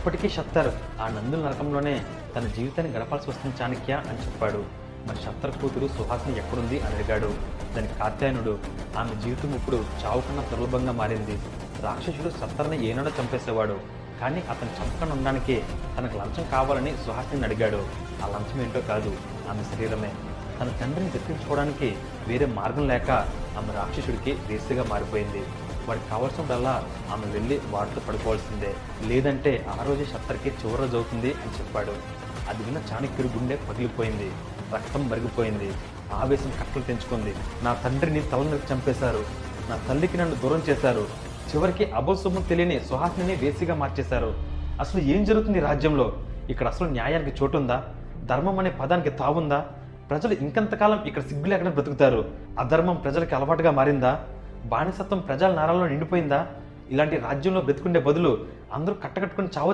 ఇప్పటికీ షత్తర్ ఆ నందుల నరకంలోనే తన జీవితాన్ని గడపాల్సి వస్తుంది చాణక్య అని చెప్పాడు. మరి షత్తర్ కూతురు సుహాసిని ఎక్కడుంది అని అడిగాడు. దానికి కాత్యాయనుడు, ఆమె జీవితం ఇప్పుడు చావు కన్నా దుర్లభంగా మారింది. రాక్షసుడు షత్తర్ని ఏనాడో చంపేసేవాడు, కానీ అతను చంపకుండా ఉండడానికి తనకు లంచం కావాలని సుహాసిని అడిగాడు. ఆ లంచం ఏంటో కాదు, ఆమె శరీరమే. తన తండ్రిని దక్కించుకోవడానికి వేరే మార్గం లేక ఆమె రాక్షసుడికి వేసిగా మారిపోయింది. వాడికి కావాల్సినప్పుడల్లా ఆమె వెళ్ళి వాటితో పడుకోవాల్సిందే, లేదంటే ఆ రోజే షత్తర్కి చివరి రోజు అవుతుంది అని చెప్పాడు. అది విన్న చాణక్యుడి గుండె పగిలిపోయింది, రక్తం మరిగిపోయింది, ఆవేశం కట్టలు తెంచుకుంది. నా తండ్రిని తలనరికి చంపేశారు, నా తల్లికి నన్ను దూరం చేశారు, చివరికి అభోశుభం తెలియని సుహాసిని వేసిగా మార్చేశారు. అసలు ఏం జరుగుతుంది రాజ్యంలో? ఇక్కడ అసలు న్యాయానికి చోటుందా? ధర్మం అనే పదానికి తావుందా? ప్రజలు ఇంకెంతకాలం ఇక్కడ సిగ్గు లేకుండా బ్రతుకుతారు? అధర్మం ప్రజలకి అలవాటుగా మారిందా? బానిసత్వం ప్రజల నరాల్లో నిండిపోయిందా? ఇలాంటి రాజ్యంలో బ్రతుకుండే బదులు అందరూ కట్టకట్టుకుని చావచ్చు